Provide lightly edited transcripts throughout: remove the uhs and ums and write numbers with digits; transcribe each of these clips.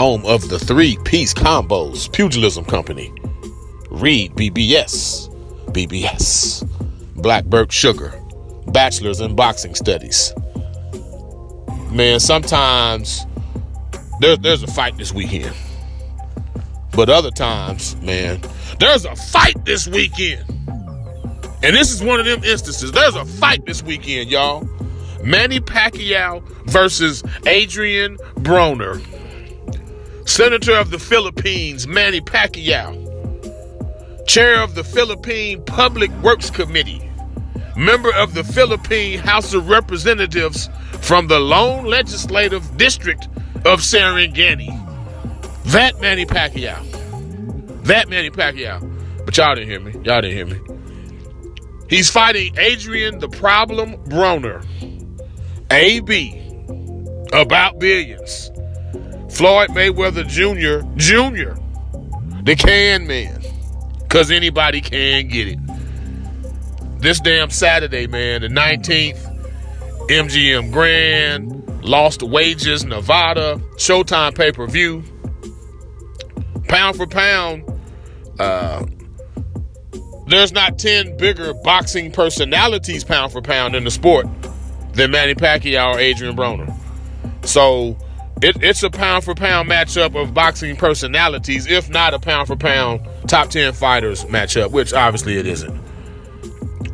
home of the 3-piece combos pugilism company. Read BBS, Blackbird Sugar, bachelor's in boxing studies. Man, sometimes there's a fight this weekend. But other times, man, there's a fight this weekend. And this is one of them instances. There's a fight this weekend, y'all. Manny Pacquiao versus Adrien Broner. Senator of the Philippines, Manny Pacquiao. Chair of the Philippine Public Works Committee. Member of the Philippine House of Representatives from the Lone Legislative District of Serengeti. That Manny Pacquiao. But y'all didn't hear me. He's fighting Adrien the Problem Broner. AB. About billions. Floyd Mayweather Jr. The can man. Because anybody can get it. This damn Saturday, man, the 19th, MGM Grand, Lost Wages, Nevada, Showtime pay-per-view. Pound for pound, there's not 10 bigger boxing personalities pound for pound in the sport than Manny Pacquiao or Adrien Broner. So it's a pound for pound matchup of boxing personalities, if not a pound for pound top 10 fighters matchup, which obviously it isn't.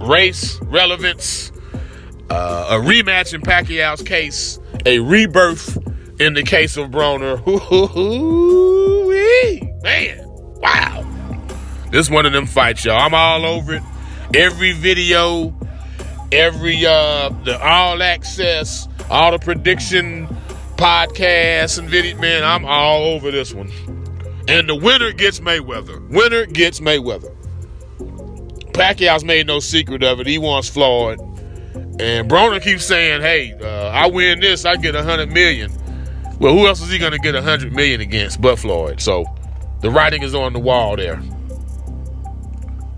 Race, relevance, a rematch in Pacquiao's case, a rebirth in the case of Broner. Man, wow. This is one of them fights, y'all. I'm all over it. Every video, the all access, all the prediction podcasts and video, man, I'm all over this one. And the winner gets Mayweather. Pacquiao's made no secret of it. He wants Floyd. And Broner keeps saying, hey, I win this, I get $100 million. Well, who else is he going to get $100 million against but Floyd? So the writing is on the wall there.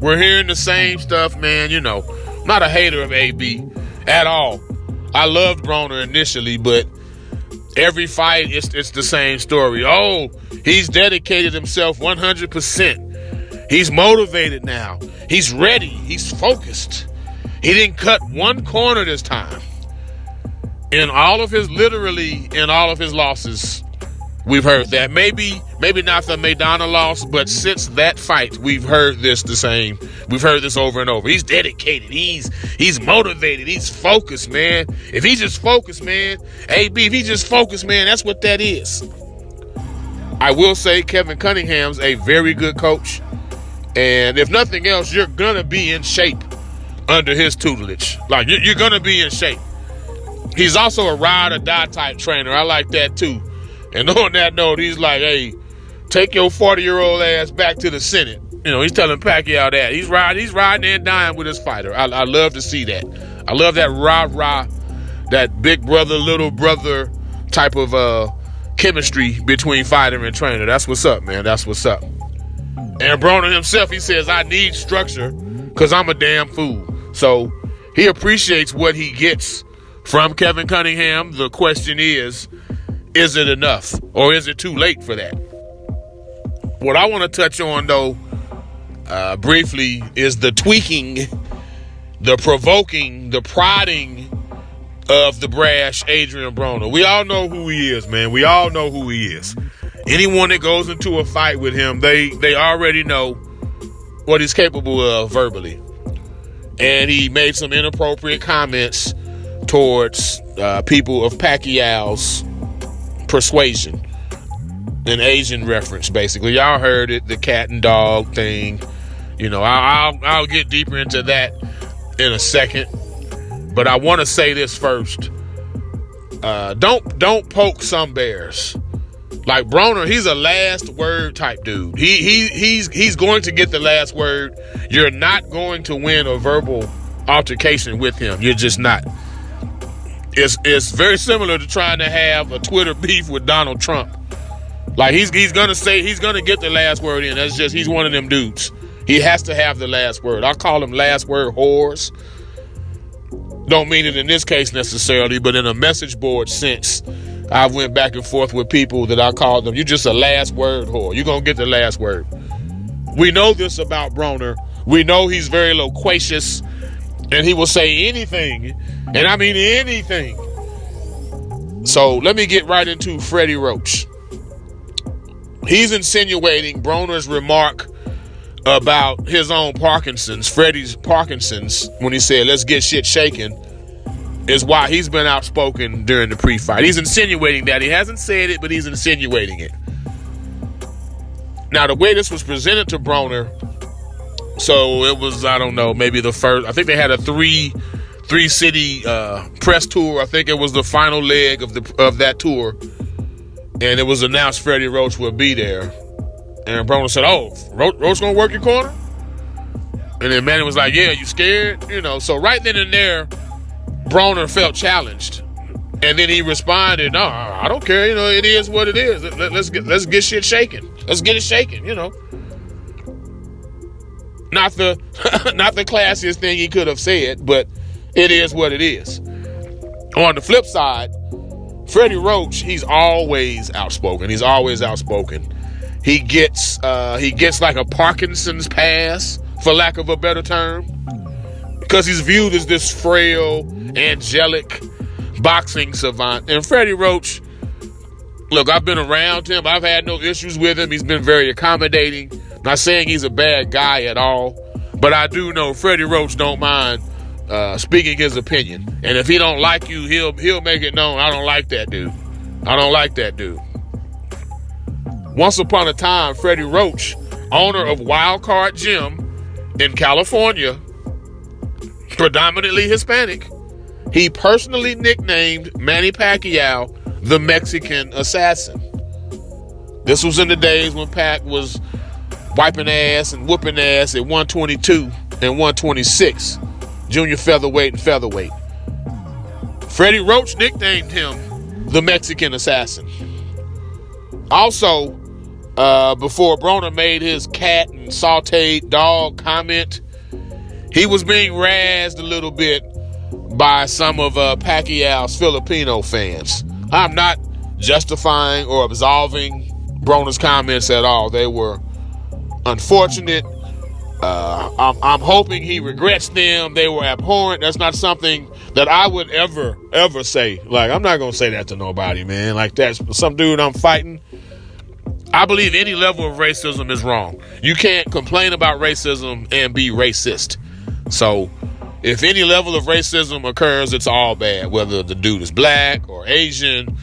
We're hearing the same stuff, man. You know, I'm not a hater of AB at all. I loved Broner initially, but every fight, it's the same story. Oh, he's dedicated himself 100%. He's motivated now. He's ready. He's focused. He didn't cut one corner this time. In all of his losses, we've heard that. Maybe not the Maidana loss, but since that fight, we've heard this the same. We've heard this over and over. He's dedicated. He's motivated. He's focused, man. If he just focused, man, AB, if he just focused, man, that's what that is. I will say Kevin Cunningham's a very good coach. And if nothing else, you're going to be in shape under his tutelage. Like, you're going to be in shape. He's also a ride or die type trainer. I like that too. And on that note, he's like, hey, take your 40-year-old ass back to the Senate. You know, he's telling Pacquiao that. He's riding and dying with his fighter. I love to see that. I love that rah-rah, that big brother, little brother type of chemistry between fighter and trainer. That's what's up, man. That's what's up. And Broner himself, he says, I need structure because I'm a damn fool. So he appreciates what he gets from Kevin Cunningham. The question is it enough or is it too late for that? What I want to touch on, though, briefly is the tweaking, the provoking, the prodding of the brash Adrien Broner. We all know who he is, man. We all know who he is. Anyone that goes into a fight with him, they already know what he's capable of verbally. And he made some inappropriate comments towards people of Pacquiao's persuasion. An Asian reference, basically. Y'all heard it, the cat and dog thing. You know, I'll get deeper into that in a second. But I want to say this first. Don't poke some bears. Like Broner, he's a last word type dude. He's going to get the last word. You're not going to win a verbal altercation with him. You're just not. It's very similar to trying to have a Twitter beef with Donald Trump. Like he's gonna get the last word in. That's just, he's one of them dudes. He has to have the last word. I call them last word whores. Don't mean it in this case necessarily, but in a message board sense, I went back and forth with people that I called them, "You just a last word whore. You're going to get the last word." We know this about Broner. We know he's very loquacious, and he will say anything, and I mean anything. So let me get right into Freddie Roach. He's insinuating Broner's remark about his own Parkinson's, Freddie's Parkinson's, when he said, "Let's get shit shaken," is why he's been outspoken during the pre-fight. He's insinuating that. He hasn't said it, but he's insinuating it. Now, the way this was presented to Broner, so it was, I don't know, maybe the first, I think they had a three-city press tour. I think it was the final leg of that tour. And it was announced Freddie Roach would be there. And Broner said, "Oh, Roach gonna work your corner?" And then Manny was like, "Yeah, you scared?" So right then and there, Broner felt challenged. And then he responded, "No, I don't care. It is what it is. Let's get shit shaken. Let's get it shaken. Not the classiest thing he could have said, but it is what it is. On the flip side, Freddie Roach, he's always outspoken. He gets like a Parkinson's pass, for lack of a better term, because he's viewed as this frail, angelic boxing savant. And Freddie Roach, look, I've been around him. I've had no issues with him. He's been very accommodating. Not saying he's a bad guy at all, but I do know Freddie Roach don't mind speaking his opinion. And if he don't like you, he'll make it known, "I don't like that dude. I don't like that dude." Once upon a time, Freddie Roach, owner of Wildcard Gym in California, predominantly Hispanic, he personally nicknamed Manny Pacquiao the Mexican Assassin. This was in the days when Pac was wiping ass and whooping ass at 122 and 126, junior featherweight and featherweight. Freddie Roach nicknamed him the Mexican Assassin. Also, before Broner made his cat and sauteed dog comment, he was being razzed a little bit by some of Pacquiao's Filipino fans. I'm not justifying or absolving Broner's comments at all. They were unfortunate. I'm hoping he regrets them. They were abhorrent. That's not something that I would ever say. Like, I'm not going to say that to nobody, man. Like, that's some dude I'm fighting. I believe any level of racism is wrong. You can't complain about racism and be racist. So if any level of racism occurs, it's all bad, whether the dude is black or Asian,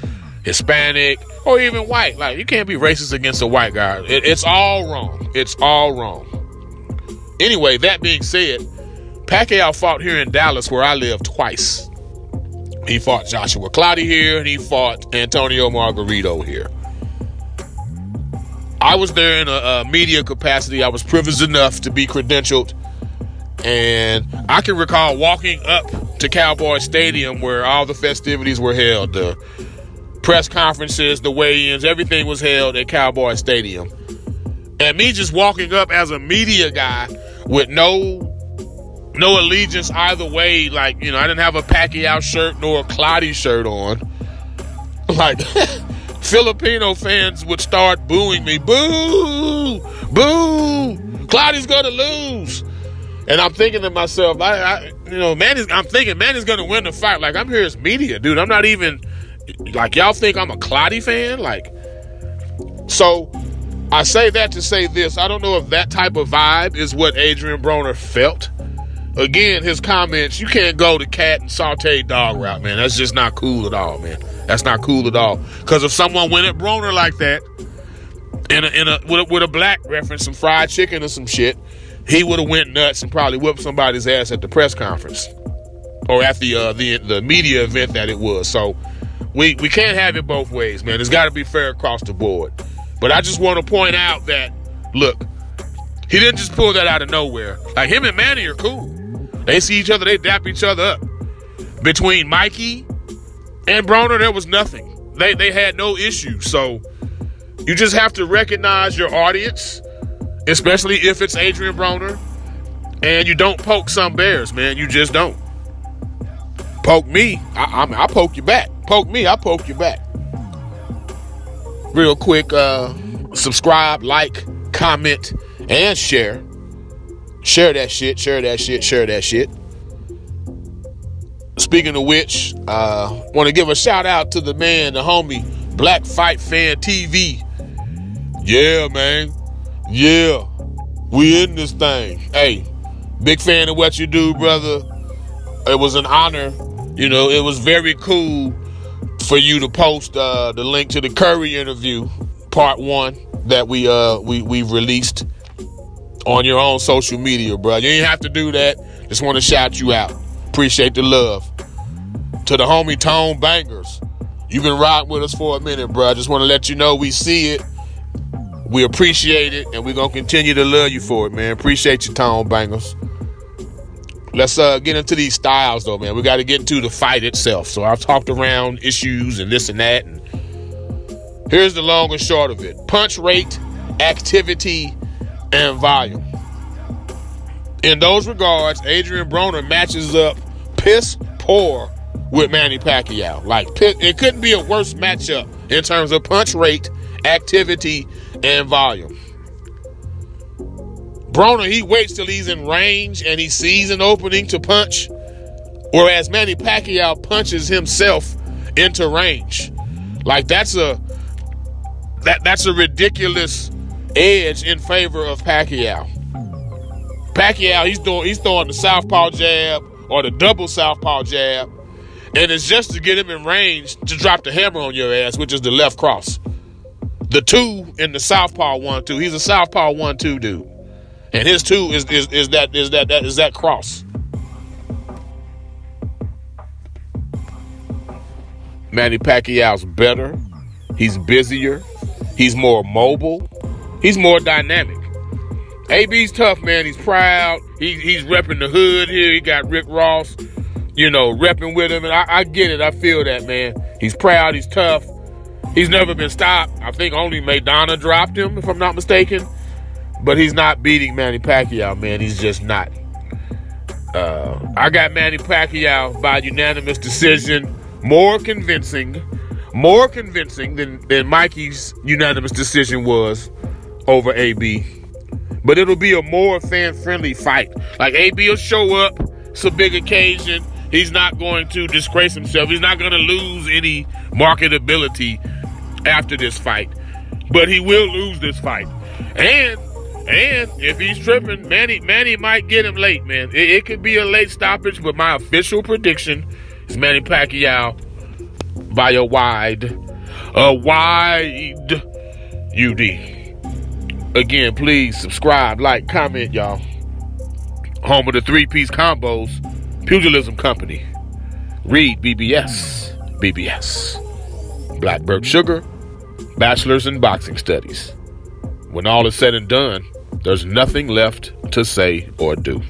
Hispanic, or even white. Like, you can't be racist against a white guy. It's all wrong. It's all wrong. Anyway, that being said, Pacquiao fought here in Dallas, where I live, twice. He fought Joshua Clottey here, and he fought Antonio Margarito here. I was there in a media capacity. I was privileged enough to be credentialed. And I can recall walking up to Cowboy Stadium, where all the festivities were held. The press conferences, the weigh-ins, everything was held at Cowboy Stadium. And me just walking up as a media guy with no allegiance either way. Like, I didn't have a Pacquiao shirt nor a Clottey shirt on. Like, Filipino fans would start booing me. Boo! Boo! Clottey's gonna lose. And I'm thinking to myself, I'm thinking Manny's gonna win the fight. Like, I'm here as media, dude. I'm not even, like, y'all think I'm a Clottey fan? Like, so I say that to say this. I don't know if that type of vibe is what Adrien Broner felt. Again, his comments, you can't go the cat and sauteed dog route, man. That's just not cool at all, man. That's not cool at all. Because if someone went at Broner like that, with a black reference, some fried chicken or some shit, he would have went nuts and probably whipped somebody's ass at the press conference or at the media event that it was. So we can't have it both ways, man. It's got to be fair across the board. But I just want to point out that, look, he didn't just pull that out of nowhere. Like, him and Manny are cool. They see each other, they dap each other up. Between Mikey and Broner, there was nothing. They had no issues. So you just have to recognize your audience, especially if it's Adrien Broner, and you don't poke some bears, man. You just don't. Poke me, I poke you back. Poke me, I poke you back. real quick, subscribe, like, comment, and share. Share that shit. Speaking of which, want to give a shout out to the man, the homie, Black Fight Fan TV. Yeah, man. Yeah. We in this thing. Hey, big fan of what you do, brother. It was an honor. You know, it was very cool for you to post the link to the Curry interview, part 1, that we've released on your own social media, bro. You ain't have to do that. Just want to shout you out. Appreciate the love. To the homie Tone Bangers, you've been riding with us for a minute, bro. I just want to let you know we see it, we appreciate it, and we're going to continue to love you for it, man. Appreciate you, Tone Bangers. Let's get into these styles, though, man. We got to get into the fight itself. So I've talked around issues and this and that, and here's the long and short of it. Punch rate, activity, and volume. In those regards, Adrien Broner matches up piss poor with Manny Pacquiao. Like, it couldn't be a worse matchup in terms of punch rate, activity, and volume. Broner, he waits till he's in range and he sees an opening to punch, whereas Manny Pacquiao punches himself into range. Like, that's a ridiculous edge in favor of Pacquiao. Pacquiao, he's throwing the southpaw jab or the double southpaw jab, and it's just to get him in range to drop the hammer on your ass, which is the left cross. The 2 in the southpaw 1-2. He's a southpaw 1-2 dude, and his 2 is that cross. Manny Pacquiao's better. He's busier. He's more mobile. He's more dynamic. AB's tough, man. He's proud. He's repping the hood here. He got Rick Ross, repping with him. And I get it. I feel that, man. He's proud. He's tough. He's never been stopped. I think only Maidana dropped him, if I'm not mistaken. But he's not beating Manny Pacquiao, man. He's just not. I got Manny Pacquiao by unanimous decision. More convincing than Mikey's unanimous decision was over AB. But it'll be a more fan-friendly fight. Like, AB will show up. It's a big occasion. He's not going to disgrace himself. He's not going to lose any marketability after this fight. But he will lose this fight. And if he's tripping, Manny might get him late, man. It could be a late stoppage, but my official prediction is Manny Pacquiao by a wide UD. Again, please subscribe, like, comment, y'all. Home of the 3-piece combos, Pugilism Company. Read BBS. Blackbird Sugar, Bachelor's in Boxing Studies. When all is said and done, there's nothing left to say or do.